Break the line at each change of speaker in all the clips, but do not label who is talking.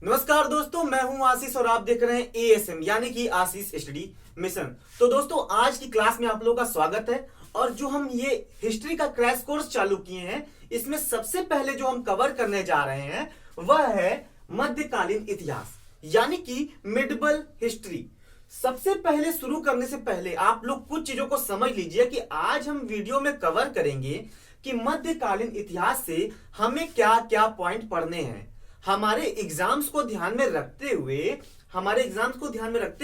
नमस्कार दोस्तों, मैं हूं आशीष और आप देख रहे हैं एएसएम यानी कि आशीष स्टडी मिशन। तो दोस्तों, आज की क्लास में आप लोगों का स्वागत है। और जो हम ये हिस्ट्री का क्रैश कोर्स चालू किए हैं, इसमें सबसे पहले जो हम कवर करने जा रहे हैं वह है मध्यकालीन इतिहास यानी कि मिडिवल हिस्ट्री। सबसे पहले शुरू करने से पहले आप लोग कुछ चीजों को समझ लीजिए कि आज हम वीडियो में कवर करेंगे कि मध्यकालीन इतिहास से हमें क्या क्या पॉइंट पढ़ने हैं। हमारे एग्जाम्स को ध्यान में रखते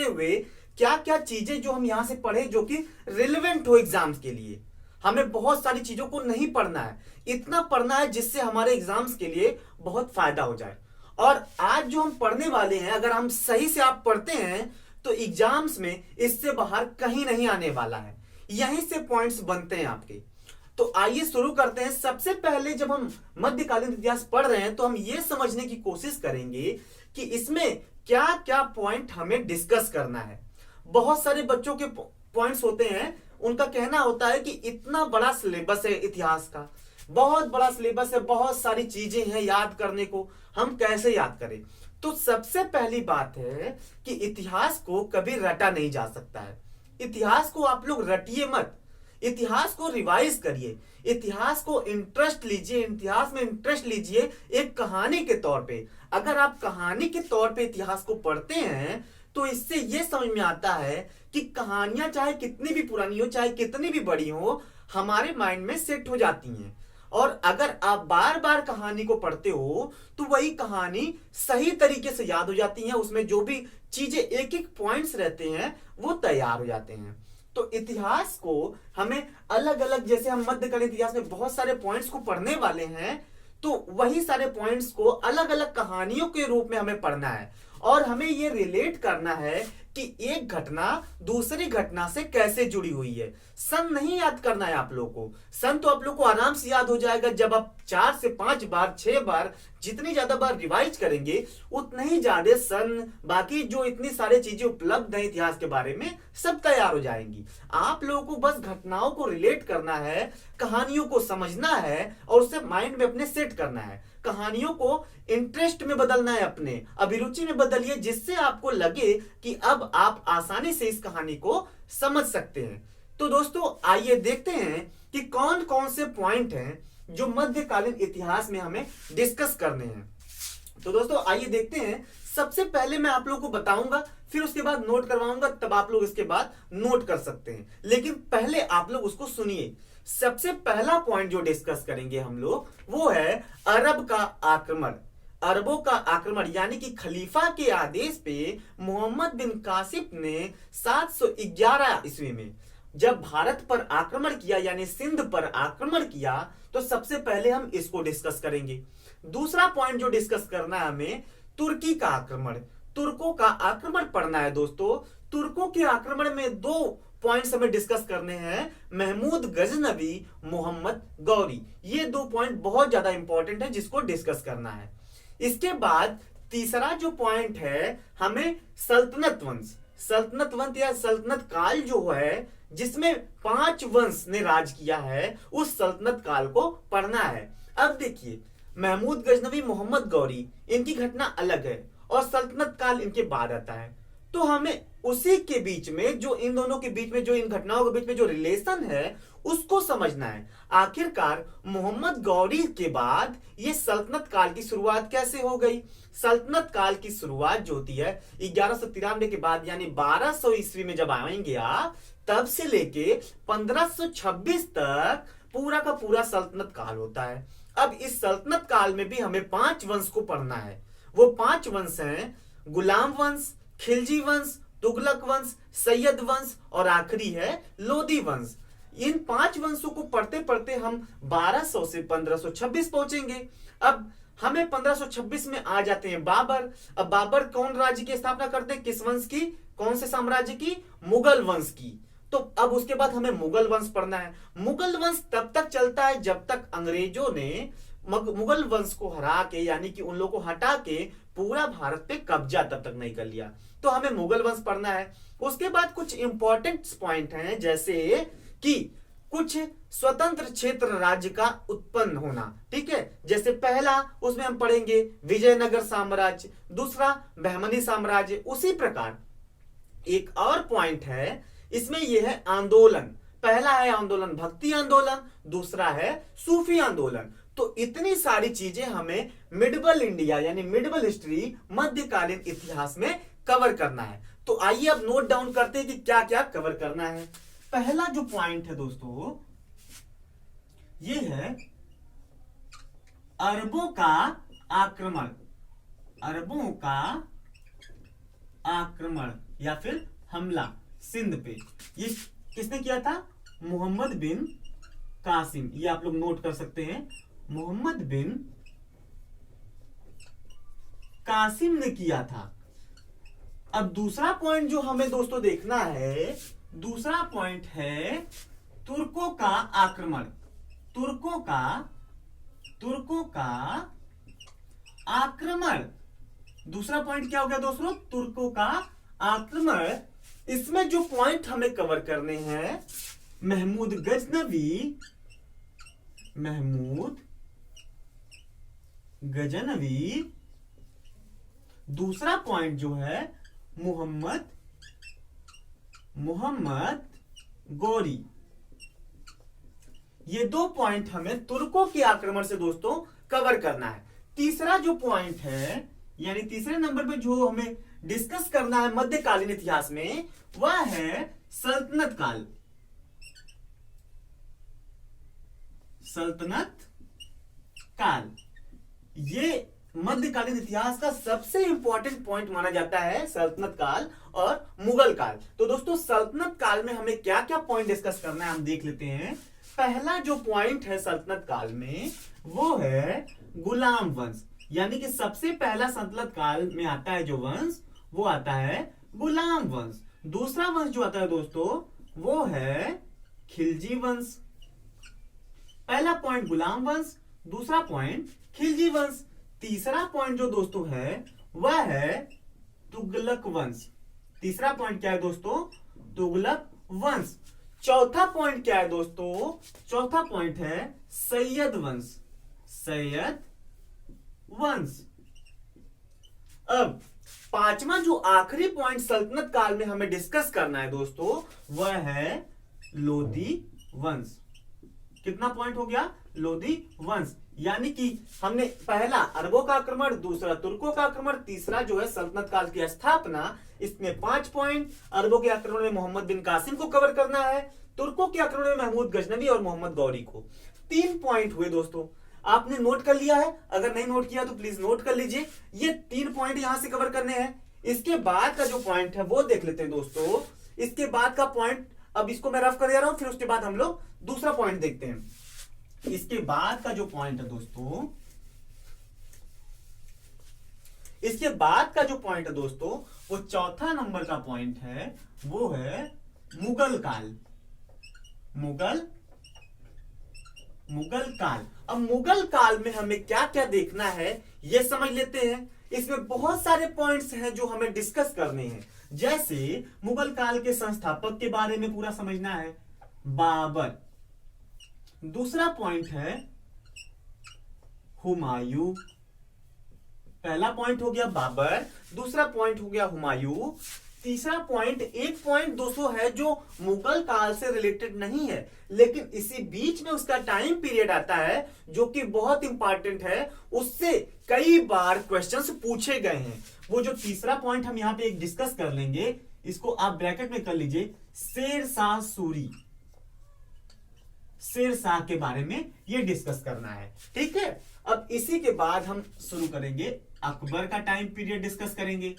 हुए क्या क्या चीजें जो हम यहां से पढ़े जो कि रिलेवेंट हो एग्जाम्स के लिए। हमें बहुत सारी चीजों को नहीं पढ़ना है, इतना पढ़ना है जिससे हमारे एग्जाम्स के लिए बहुत फायदा हो जाए। और आज जो हम पढ़ने वाले हैं, अगर हम सही से आप पढ़ते हैं तो एग्जाम्स में इससे बाहर कहीं नहीं आने वाला है, यहीं से पॉइंट्स बनते हैं आपके। तो आइए शुरू करते हैं। सबसे पहले जब हम मध्यकालीन इतिहास पढ़ रहे हैं तो हम यह समझने की कोशिश करेंगे कि इसमें क्या क्या पॉइंट हमें डिस्कस करना है। बहुत सारे बच्चों के पॉइंट्स होते हैं, उनका कहना होता है कि इतना बड़ा सिलेबस है इतिहास का, बहुत बड़ा सिलेबस है, बहुत सारी चीजें हैं याद करने को, हम कैसे याद करें। तो सबसे पहली बात है कि इतिहास को कभी रटा नहीं जा सकता है। इतिहास को आप लोग रटिए मत, इतिहास को रिवाइज करिए, इतिहास को इंटरेस्ट लीजिए, इतिहास में इंटरेस्ट लीजिए एक कहानी के तौर पे। अगर आप कहानी के तौर पे इतिहास को पढ़ते हैं तो इससे यह समझ में आता है कि कहानियां चाहे कितनी भी पुरानी हो, चाहे कितनी भी बड़ी हो, हमारे माइंड में सेट हो जाती हैं। और अगर आप बार बार कहानी को पढ़ते हो तो वही कहानी सही तरीके से याद हो जाती है, उसमें जो भी चीजें एक एक पॉइंट्स रहते हैं वो तैयार हो जाते हैं। तो इतिहास को हमें अलग अलग, जैसे हम मध्यकालीन इतिहास में बहुत सारे पॉइंट्स को पढ़ने वाले हैं, तो वही सारे पॉइंट्स को अलग अलग कहानियों के रूप में हमें पढ़ना है। और हमें ये रिलेट करना है कि एक घटना दूसरी घटना से कैसे जुड़ी हुई है। सन नहीं याद करना है आप लोगों को, सन तो आप लोग को आराम से याद हो जाएगा जब आप 4 से 5 बार 6 बार जितनी ज्यादा बार रिवाइज करेंगे उतने ही ज्यादा सन, बाकी जो इतनी सारी चीजें उपलब्ध है इतिहास के बारे में, सब तैयार हो जाएंगी। आप लोगों को बस घटनाओं को रिलेट करना है, कहानियों को समझना है और उसे माइंड में अपने सेट करना है। कहानियों को इंटरेस्ट में बदलना है, अपने अभिरुचि में बदलिए, जिससे आपको लगे कि अब आप आसानी से इस कहानी को समझ सकते हैं। तो दोस्तों, आइए देखते हैं कि कौन कौन से पॉइंट हैं जो मध्यकालीन इतिहास में हमें डिस्कस करने हैं। तो दोस्तों, आइए देखते हैं। सबसे पहले मैं आप लोगों को बताऊंगा, फिर उसके बाद नोट करवाऊंगा, तब आप लोग इसके बाद नोट कर सकते हैं। लेकिन पहले आप लोग उसको सुनिए। सबसे पहला पॉइंट जो डिस्कस करेंगे हम लोग वो है अरब का आक्रमण। अरबों का आक्रमण यानी कि खलीफा के आदेश पे मोहम्मद बिन कासिम ने 711 ईस्वी में जब भारत पर आक्रमण किया, यानी सिंध पर आक्रमण किया, तो सबसे पहले हम इसको डिस्कस करेंगे। दूसरा पॉइंट जो डिस्कस करना है हमें, तुर्की का आक्रमण। तुर्कों का आक्रमण पढ़ना है दोस्तों। तुर्कों के आक्रमण में 2 पॉइंट्स हमें डिस्कस करने हैं, महमूद गजनवी, मोहम्मद गौरी। ये 2 पॉइंट बहुत ज्यादा इंपॉर्टेंट है जिसको डिस्कस करना है। इसके बाद तीसरा जो पॉइंट है, हमें सल्तनत वंश या सल्तनत काल जो है, जिसमें 5 वंश ने राज किया है, उस सल्तनत काल को पढ़ना है। अब देखिए, महमूद गजनवी, मोहम्मद गौरी, इनकी घटना अलग है और सल्तनत काल इनके बाद आता है। तो हमें उसी के बीच में, जो इन दोनों के बीच में, जो इन घटनाओं के बीच में जो रिलेशन है उसको समझना है। आखिरकार मोहम्मद गौरी के बाद ये सल्तनत काल की शुरुआत कैसे हो गई। सल्तनत काल की शुरुआत जो होती है 1193 के बाद, यानी 1200 ईस्वी में जब आएंगे आप, तब से लेके 1526 तक पूरा का पूरा सल्तनत काल होता है। अब इस सल्तनत काल में भी हमें 5 वंश को पढ़ना है। वो 5 वंश हैं गुलाम वंश, खिलजी वंश, तुगलक वंश, सैयद वंश और आखिरी है लोदी वंश। इन 5 वंशों को पढ़ते पढ़ते हम 1200 से 1526 पहुंचेंगे। अब हमें 1526 में आ जाते हैं बाबर। अब बाबर कौन राज्य की स्थापना करते हैं, किस वंश की, कौन से साम्राज्य की, मुगल वंश की। तो अब उसके बाद हमें मुगल वंश पढ़ना है। मुगल वंश तब तक चलता है जब तक अंग्रेजों ने मुगल वंश को हरा के, यानी कि उन लोगों को हटा के पूरा भारत पे कब्जा तब तक नहीं कर लिया। तो हमें मुगल वंश पढ़ना है। उसके बाद कुछ इंपॉर्टेंट पॉइंट हैं, जैसे कि कुछ स्वतंत्र क्षेत्र राज्य का उत्पन्न होना। ठीक है, जैसे पहला उसमें हम पढ़ेंगे विजयनगर साम्राज्य, दूसरा बहमनी साम्राज्य। उसी प्रकार एक और पॉइंट है इसमें, यह है आंदोलन। पहला है आंदोलन भक्ति आंदोलन, दूसरा है सूफी आंदोलन। तो इतनी सारी चीजें हमें मिडबल इंडिया यानी मिडबल हिस्ट्री, मध्यकालीन इतिहास में कवर करना है। तो आइए अब नोट डाउन करते हैं कि क्या क्या कवर करना है। पहला जो पॉइंट है दोस्तों, ये है अरबों का आक्रमण। अरबों का आक्रमण या फिर हमला सिंध पे, ये किसने किया था? मोहम्मद बिन कासिम। ये आप लोग नोट कर सकते हैं, मोहम्मद बिन कासिम ने किया था। अब दूसरा पॉइंट जो हमें दोस्तों देखना है, दूसरा पॉइंट है तुर्कों का आक्रमण। तुर्कों का आक्रमण। दूसरा पॉइंट क्या हो गया दोस्तों? तुर्कों का आक्रमण। इसमें जो पॉइंट हमें कवर करने हैं, महमूद गजनवी। दूसरा पॉइंट जो है मोहम्मद गौरी। ये दो पॉइंट हमें तुर्कों के आक्रमण से दोस्तों कवर करना है। तीसरा जो पॉइंट है, यानी तीसरे नंबर पे जो हमें डिस्कस करना है मध्यकालीन इतिहास में, वह है सल्तनत काल। सल्तनत काल ये मध्यकालीन इतिहास का सबसे इंपॉर्टेंट पॉइंट माना जाता है, सल्तनत काल और मुगल काल। तो दोस्तों सल्तनत काल में हमें क्या क्या पॉइंट डिस्कस करना है हम देख लेते हैं। पहला जो पॉइंट है सल्तनत काल में, वो है गुलाम वंश। यानी कि सबसे पहला सल्तनत काल में आता है जो वंश, वो आता है गुलाम वंश। दूसरा वंश जो आता है दोस्तों, वो है खिलजी वंश। पहला पॉइंट गुलाम वंश, दूसरा पॉइंट खिलजी वंश। तीसरा पॉइंट जो दोस्तों है वह है तुगलक वंश। तीसरा पॉइंट क्या है दोस्तों? तुगलक वंश। चौथा पॉइंट क्या है दोस्तों? चौथा पॉइंट है सैयद वंश। सैयद वंश। अब पांचवा जो आखिरी पॉइंट सल्तनत काल में हमें डिस्कस करना है दोस्तों, वह है लोधी वंश। कितना पॉइंट हो गया? लोधी वंश। यानी कि हमने पहला अरबों का आक्रमण, दूसरा तुर्कों का आक्रमण, तीसरा जो है सल्तनत काल की स्थापना। इसमें 5 पॉइंट। अरबों के आक्रमण में मोहम्मद बिन कासिम को कवर करना है, तुर्कों के आक्रमण में महमूद गजनवी और मोहम्मद गौरी को। 3 पॉइंट हुए दोस्तों। आपने नोट कर लिया है? अगर नहीं नोट किया तो प्लीज नोट कर लीजिए। ये 3 पॉइंट यहां से कवर करने हैं। इसके बाद का जो पॉइंट है वो देख लेते हैं दोस्तों। इसके बाद का पॉइंट, अब इसको मैं रफ कर दे रहा हूं, फिर उसके बाद हम लोग दूसरा पॉइंट देखते हैं। इसके बाद का जो पॉइंट है दोस्तों, इसके बाद का जो पॉइंट है दोस्तों, वो चौथा नंबर का पॉइंट है, वो है मुगल काल। मुगल काल। अब मुगल काल में हमें क्या क्या देखना है ये समझ लेते हैं। इसमें बहुत सारे पॉइंट्स हैं जो हमें डिस्कस करने हैं। जैसे मुगल काल के संस्थापक के बारे में पूरा समझना है, बाबर। दूसरा पॉइंट है हुमायूं। पहला पॉइंट हो गया बाबर, दूसरा पॉइंट हो गया हुमायूं। तीसरा पॉइंट, एक पॉइंट दोस्तों है जो मुगल काल से रिलेटेड नहीं है, लेकिन इसी बीच में उसका टाइम पीरियड आता है जो कि बहुत इंपॉर्टेंट है, उससे कई बार क्वेश्चंस पूछे गए हैं। वो जो तीसरा पॉइंट हम यहां पे एक डिस्कस कर लेंगे, इसको आप ब्रैकेट में कर लीजिए, शेर शाह सूरी। शेर शाह के बारे में ये डिस्कस करना है। ठीक है, अब इसी के बाद हम शुरू करेंगे अकबर का टाइम पीरियड डिस्कस करेंगे।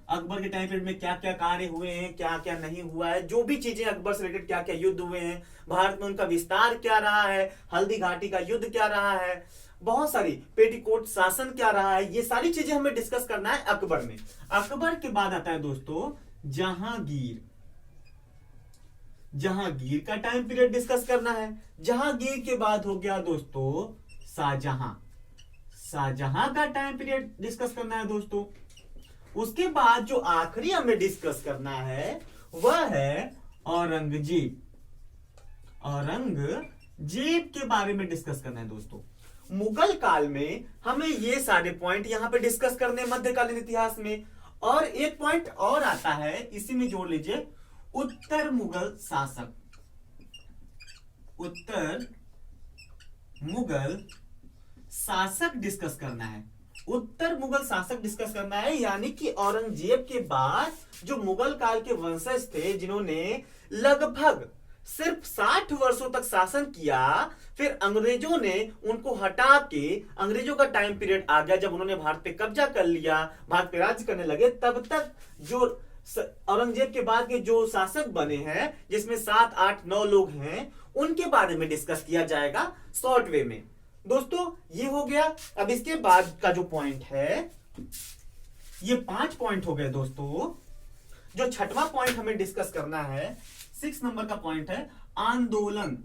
अकबर के टाइम पीरियड में क्या क्या कार्य हुए हैं, क्या क्या नहीं हुआ है, जो भी चीजें अकबर से रिलेटेड, क्या क्या युद्ध हुए हैं, भारत में उनका विस्तार क्या रहा है, हल्दी घाटी का युद्ध क्या रहा है, बहुत सारी पेटीकोट शासन क्या रहा है, ये सारी चीजें हमें डिस्कस करना है अकबर में। अकबर के बाद आता है दोस्तों जहांगीर। जहांगीर का टाइम पीरियड डिस्कस करना है। जहांगीर के बाद हो गया दोस्तों शाहजहां। शाहजहां का टाइम पीरियड डिस्कस करना है दोस्तों। उसके बाद जो आखिरी हमें डिस्कस करना है वह है औरंगजेब। औरंगजेब के बारे में डिस्कस करना है दोस्तों। मुगल काल में हमें ये सारे पॉइंट यहां पे डिस्कस करने मध्यकालीन इतिहास में। और एक पॉइंट और आता है, इसी में जोड़ लीजिए, उत्तर मुगल शासक। उत्तर मुगल शासक डिस्कस करना है। उत्तर मुगल शासक डिस्कस करना है, यानी कि औरंगजेब के बाद जो मुगल काल के वंशज थे जिन्होंने लगभग सिर्फ 60 वर्षों तक शासन किया, फिर अंग्रेजों ने उनको हटा के, अंग्रेजों का टाइम पीरियड आ गया जब उन्होंने भारत पे कब्जा कर लिया, भारत पे राज्य करने लगे, तब तक जो औरंगजेब के बाद के जो शासक बने हैं, जिसमें 7, 8, 9 लोग हैं, उनके बारे में डिस्कस किया जाएगा शॉर्ट वे में। दोस्तों ये हो गया। अब इसके बाद का जो पॉइंट है, ये 5 पॉइंट हो गए दोस्तों। जो छठवां पॉइंट हमें डिस्कस करना है, 6 नंबर का पॉइंट है आंदोलन।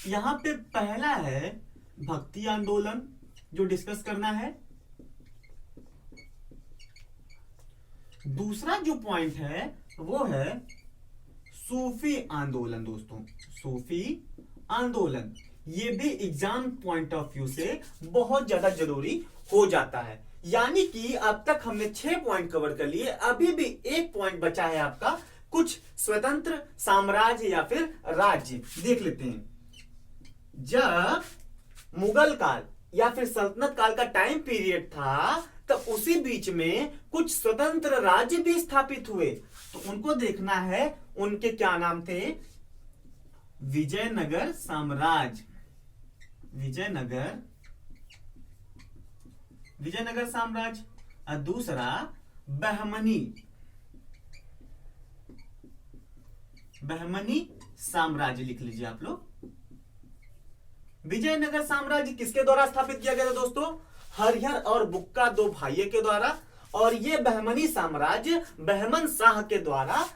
यहां पे पहला है भक्ति आंदोलन जो डिस्कस करना है। दूसरा जो पॉइंट है वो है सूफी आंदोलन दोस्तों, सूफी आंदोलन। ये भी एग्जाम पॉइंट ऑफ व्यू से बहुत ज्यादा जरूरी हो जाता है। यानी कि अब तक हमने 6 पॉइंट कवर कर लिए, अभी भी एक पॉइंट बचा है आपका, कुछ स्वतंत्र साम्राज्य या फिर राज्य। देख लेते हैं। जब मुगल काल या फिर सल्तनत काल का टाइम पीरियड था, तब उसी बीच में कुछ स्वतंत्र राज्य भी स्थापित हुए, तो उनको देखना है। उनके क्या नाम थे? विजयनगर साम्राज्य, विजयनगर साम्राज्य। और दूसरा बहमनी साम्राज्य लिख लीजिए आप लोग। विजयनगर साम्राज्य किसके द्वारा स्थापित किया गया था दोस्तों? हरिहर और बुक्का 2 भाइयों के द्वारा। और यह बहमनी साम्राज्य बहमन शाह के द्वारा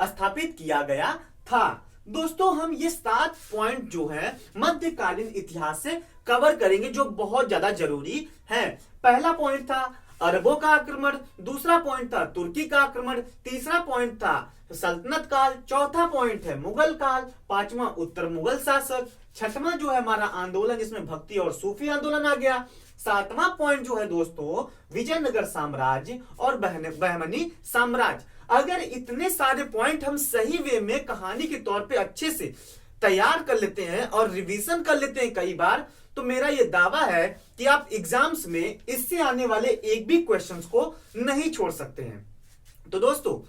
स्थापित किया गया था। दोस्तों हम ये 7 पॉइंट जो है मध्यकालीन इतिहास से कवर करेंगे, जो बहुत ज्यादा जरूरी है। पहला पॉइंट था अरबों का आक्रमण, दूसरा पॉइंट था तुर्की का आक्रमण, तीसरा पॉइंट था सल्तनत काल, चौथा पॉइंट है मुगल काल, पांचवा उत्तर मुगल शासक, छठवां जो है हमारा आंदोलन जिसमें भक्ति और सूफी आंदोलन आ गया, सातवां पॉइंट जो है दोस्तों विजयनगर साम्राज्य और बहमनी साम्राज्य। अगर इतने सारे पॉइंट हम सही वे में कहानी के तौर पे अच्छे से तैयार कर लेते हैं और रिवीजन कर लेते हैं कई बार, तो मेरा यह दावा है कि आप एग्जाम्स में इससे आने वाले एक भी क्वेश्चंस को नहीं छोड़ सकते हैं। तो दोस्तों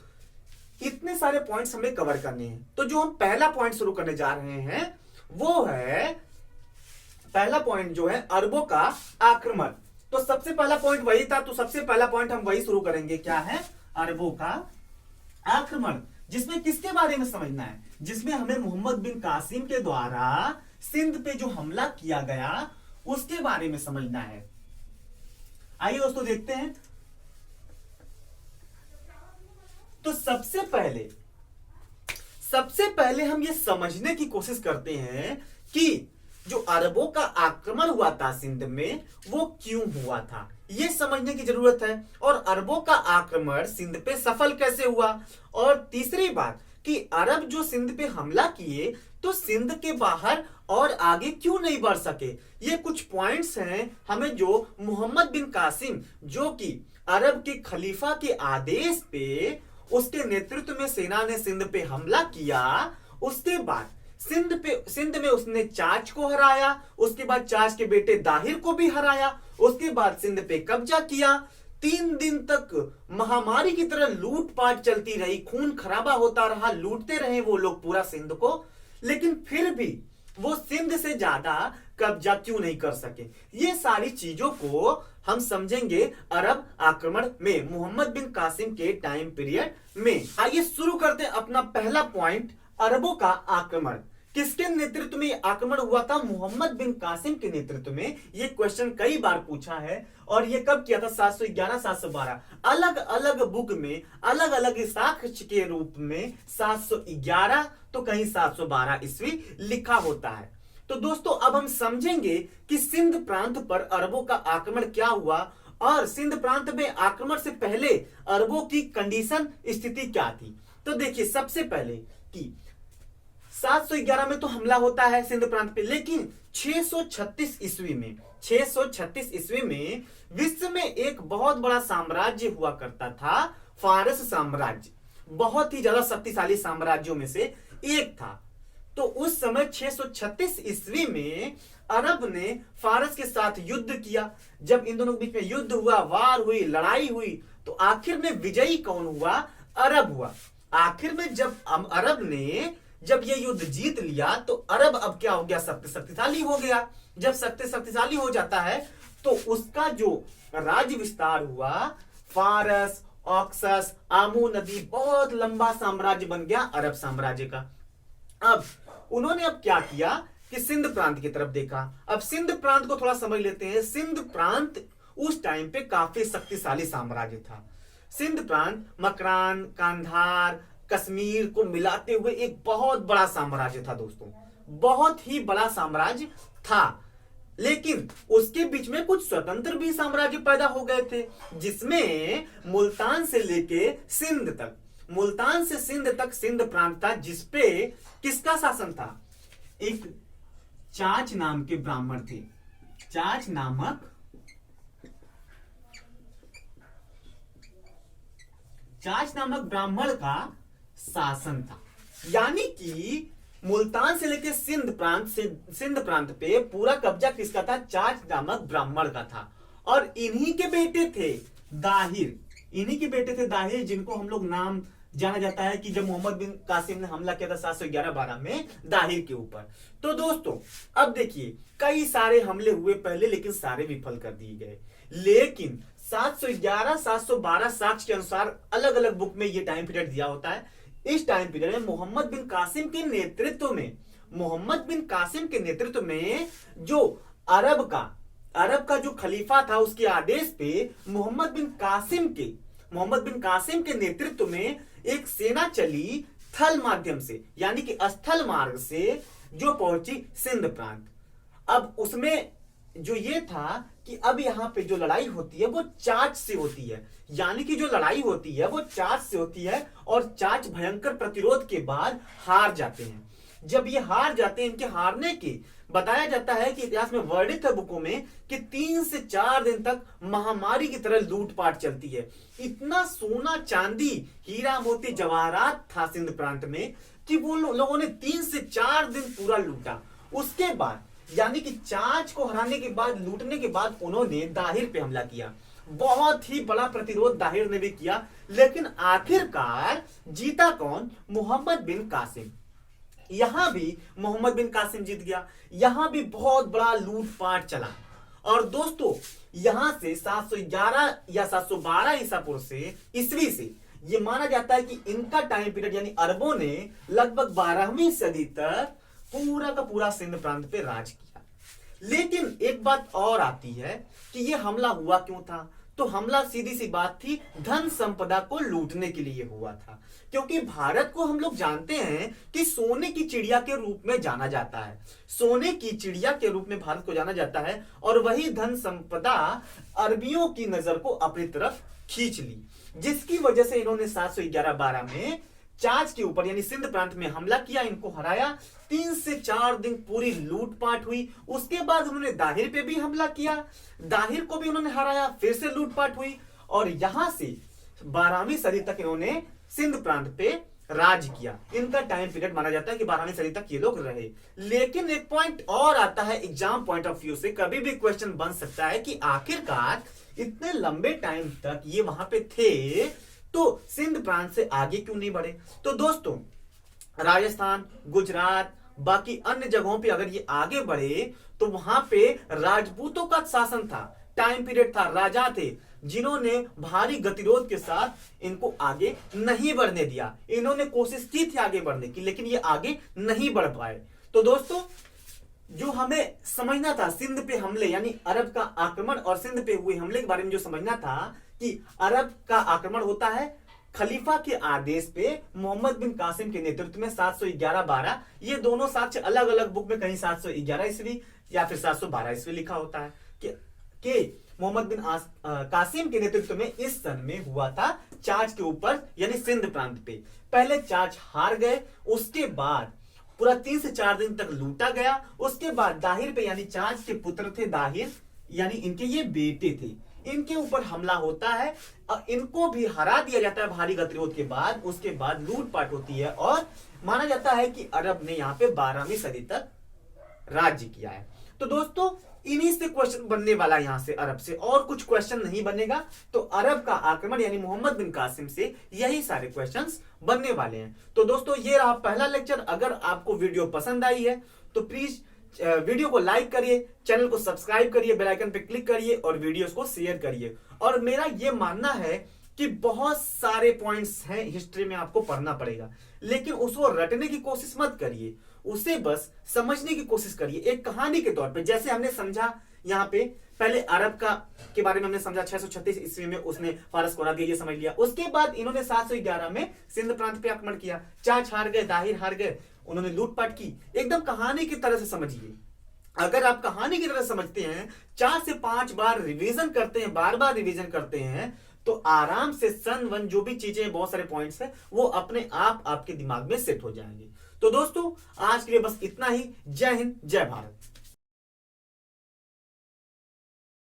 इतने सारे पॉइंट्स हमें कवर करने हैं, तो जो हम पहला पॉइंट शुरू करने जा रहे हैं वो है, पहला पॉइंट जो है अरबों का आक्रमण। तो सबसे पहला पॉइंट वही था, तो सबसे पहला पॉइंट हम वही शुरू करेंगे। क्या है? अरबों का आक्रमण। जिसमें किसके बारे में समझना है? जिसमें हमें मोहम्मद बिन कासिम के द्वारा सिंध पे जो हमला किया गया उसके बारे में समझना है। आइए दोस्तों देखते हैं। तो सबसे पहले हम ये समझने की कोशिश करते हैं कि जो अरबों का आक्रमण हुआ था सिंध में वो क्यों हुआ था, ये समझने की जरूरत है। और अरबों का आक्रमण सिंध पे सफल कैसे हुआ, और तीसरी बात कि अरब जो सिंध पे हमला किए तो सिंध के बाहर और आगे क्यों नहीं बढ़ सके। ये कुछ पॉइंट्स हैं हमें जो मोहम्मद बिन कासिम, जो कि अरब के खलीफा के आदेश पे उसके नेतृत्व में सेना ने सिंध पे हमला किया, उसके बाद सिंध में उसने चाच को हराया, उसके बाद चाच के बेटे दाहिर को भी हराया, उसके बाद सिंध पे कब्जा किया। 3 दिन तक महामारी की तरह लूटपाट चलती रही, खून खराबा होता रहा, लूटते रहे वो लोग पूरा सिंध को, लेकिन फिर भी वो सिंध से ज्यादा कब्जा क्यों नहीं कर सके। ये सारी चीजों को हम समझेंगे अरब आक्रमण में, मोहम्मद बिन कासिम के टाइम पीरियड में। आइए शुरू करते हैं अपना पहला पॉइंट, अरबों का आक्रमण। किसके नेतृत्व में आक्रमण हुआ था? मोहम्मद बिन कासिम के नेतृत्व में। ये क्वेश्चन कई बार पूछा है। और ये कब किया था? 711 712 अलग अलग बुक में अलग अलग साक्ष्य के रूप में 711 तो कहीं 712 ईस्वी लिखा होता है। तो दोस्तों अब हम समझेंगे कि सिंध प्रांत पर अरबों का आक्रमण क्या हुआ और सिंध प्रांत में आक्रमण से पहले अरबों की कंडीशन स्थिति क्या थी। तो देखिए सबसे पहले कि 711 में तो हमला होता है सिंध प्रांत पे, लेकिन 636 ईस्वी में 636 ईस्वी में विश्व में एक बहुत बड़ा साम्राज्य हुआ करता था, फारस साम्राज्य। बहुत ही ज्यादा शक्तिशाली साम्राज्यों में से एक था। तो उस समय 636 ईस्वी में अरब ने फारस के साथ युद्ध किया। जब इन दोनों के बीच में युद्ध हुआ, वार हुई, लड़ाई हुई, तो आखिर में विजयी कौन हुआ? अरब हुआ। आखिर में जब अरब ने जब ये युद्ध जीत लिया तो अरब अब क्या हो गया? शक्तिशाली हो गया। जब शक्तिशाली हो जाता है तो उसका जो राज्य विस्तार हुआ, फारस, ऑक्सस, आमू नदी, बहुत लंबा साम्राज्य बन गया अरब साम्राज्य का। अब उन्होंने अब क्या किया कि सिंध प्रांत की तरफ देखा। अब सिंध प्रांत को थोड़ा समझ लेते हैं। सिंध प्रांत उस टाइम पे काफी शक्तिशाली साम्राज्य था। सिंध प्रांत मकरान, कांधार, कश्मीर को मिलाते हुए एक बहुत बड़ा साम्राज्य था दोस्तों, बहुत ही बड़ा साम्राज्य था। लेकिन उसके बीच में कुछ स्वतंत्र भी साम्राज्य पैदा हो गए थे, जिसमें मुल्तान से लेके सिंध तक, मुल्तान से सिंध तक सिंध प्रांत था, जिसपे किसका शासन था? एक चाच नाम के ब्राह्मण थे। चाच नामक ब्राह्मण का शासन था। यानी कि मुल्तान से लेकर सिंध प्रांत पे पूरा कब्जा किसका था? चाच नामक ब्राह्मण का था। और इन्हीं के बेटे थे दाहिर, जिनको हम लोग नाम जाना जाता है कि जब मोहम्मद बिन कासिम ने हमला किया था 711-12 में दाहिर के ऊपर। तो दोस्तों अब देखिए, कई सारे हमले हुए पहले, लेकिन सारे विफल कर दिए गए। लेकिन 711, 712 साक्ष्य के अनुसार अलग अलग बुक में ये टाइम पीरियड दिया होता है। इस टाइम पीरियड में मोहम्मद बिन कासिम के नेतृत्व में जो अरब का जो खलीफा था, उसके आदेश पे मोहम्मद बिन कासिम के नेतृत्व में एक सेना चली थल माध्यम से, यानी कि स्थल मार्ग से, जो पहुंची सिंध प्रांत। अब उसमें जो ये था कि अब यहाँ पे जो लड़ाई होती है वो चाच से होती है, यानी कि जो लड़ाई होती है वो चाच से होती है, और चाच भयंकर प्रतिरोध के बाद हार जाते हैं। जब ये हार जाते हैं, इनके हारने की बताया जाता है कि इतिहास में वर्णित है बुकों में कि 3 से 4 दिन तक महामारी की तरह लूटपाट चलती है। इतना सोना, चांदी, हीरा, मोती, जवाहरात था सिंध प्रांत में कि वो लोगों ने 3 से 4 दिन पूरा लूटा। उसके बाद यानी कि चाच को हराने के बाद, लूटने के बाद, उन्होंने दाहिर पे हमला किया। बहुत ही बड़ा प्रतिरोध दाहिर ने भी किया, लेकिन आखिरकार जीता कौन? मोहम्मद बिन कासिम। यहां भी मोहम्मद बिन कासिम जीत गया। यहां भी बहुत बड़ा लूटपाट चला। और दोस्तों यहां से 711 या 712 ईस्वी से ये माना जाता है कि इनका टाइम पीरियड, यानी अरबों ने लगभग 12वीं सदी तक पूरा का पूरा सिंध प्रांत पे राज किया। लेकिन एक बात और आती है कि ये हमला हुआ क्यों था? तो हमला सीधी सी बात थी, धन संपदा को लूटने के लिए हुआ था। क्योंकि भारत को हम लोग जानते हैं कि सोने की चिड़िया के रूप में जाना जाता है, सोने की चिड़िया के रूप में भारत को जाना जाता है। और वही धन संपदा अरबियों की नजर को अपनी तरफ खींच ली, जिसकी वजह से इन्होंने 711-12 में चाच के ऊपर यानी सिंध प्रांत में हमला किया, इनको हराया। 3 से 4 दिन पूरी लूटपाट हुई। उसके बाद उन्होंने दाहिर पे भी हमला किया, दाहिर को भी उन्होंने हराया, फिर से लूटपाट हुई। और यहां से 12वीं सदी तक इन्होंने सिंध प्रांत पे राज किया। इनका टाइम पीरियड माना जाता है कि 12वीं सदी तक ये लोग रहे। लेकिन एक पॉइंट और आता है एग्जाम पॉइंट ऑफ व्यू से, कभी भी क्वेश्चन बन सकता है कि आखिरकार इतने लंबे टाइम तक ये वहां पे थे, तो सिंध प्रांत से आगे क्यों नहीं बढ़े? तो दोस्तों राजस्थान, गुजरात, बाकी अन्य जगहों पे अगर ये आगे बढ़े तो वहां पे राजपूतों का शासन था, टाइम पीरियड था, राजा थे, जिन्होंने भारी गतिरोध के साथ इनको आगे नहीं बढ़ने दिया। इन्होंने कोशिश की थी आगे बढ़ने की, लेकिन ये आगे नहीं बढ़ पाए। तो दोस्तों जो हमें समझना था सिंध पे हमले यानी अरब का आक्रमण और सिंध पे हुए हमले के बारे में जो समझना था कि अरब का आक्रमण होता है खलीफा के आदेश पे मोहम्मद बिन कासिम के नेतृत्व में 711-12, ये दोनों साक्ष्य अलग अलग बुक में कहीं 711 ईस्वी या फिर 712 ईस्वी लिखा होता है कि मोहम्मद बिन कासिम के नेतृत्व में इस सन में हुआ था चार्ज के ऊपर यानी सिंध प्रांत पे। पहले चार्ज हार गए, उसके बाद पूरा 3 से 4 दिन तक लूटा गया। उसके बाद दाहिर पे यानी चार्ज के पुत्र थे दाहिर, यानी इनके ये बेटे थे, इनके ऊपर हमला होता है और इनको भी हरा दिया जाता है भारी गतिरोध के बाद। उसके बाद लूटपाट होती है और माना जाता है कि अरब ने यहाँ पे 12वीं सदी तक राज्य किया है। तो दोस्तों इन्हीं से क्वेश्चन बनने वाला यहां से, अरब से और कुछ क्वेश्चन नहीं बनेगा। तो अरब का आक्रमण यानी मोहम्मद बिन कासिम से यही सारे क्वेश्चंस बनने वाले हैं। तो दोस्तों ये रहा पहला लेक्चर। अगर आपको वीडियो पसंद आई है तो प्लीज वीडियो को लाइक करिए, चैनल को सब्सक्राइब करिए, बेल आइकन पे क्लिक करिए और वीडियोस को शेयर करिए। और मेरा ये मानना है कि बहुत सारे पॉइंट्स हैं हिस्ट्री में, आपको पढ़ना पड़ेगा, लेकिन उसको रटने की कोशिश मत करिए, उसे बस समझने की कोशिश करिए एक कहानी के तौर पे। जैसे हमने समझा यहाँ पे पहले अरब का के बारे में हमने समझा, 636 ईस्वी में उसने फारस को हरा दिया, ये समझ लिया। उसके बाद इन्होंने 711 में सिंध प्रांत पे आक्रमण किया, चार्ज हार गए, दाहिर हार गए, उन्होंने लूटपाट की। एकदम कहानी की तरह से समझिए। अगर आप कहानी की तरह समझते हैं, 4 से 5 बार रिवीजन करते हैं, बार बार रिवीजन करते हैं, तो आराम से सन वन जो भी चीजें, बहुत सारे पॉइंट्स हैं, वो अपने आप आपके दिमाग में सेट हो जाएंगे। तो दोस्तों आज के लिए बस इतना ही। जय हिंद, जय भारत।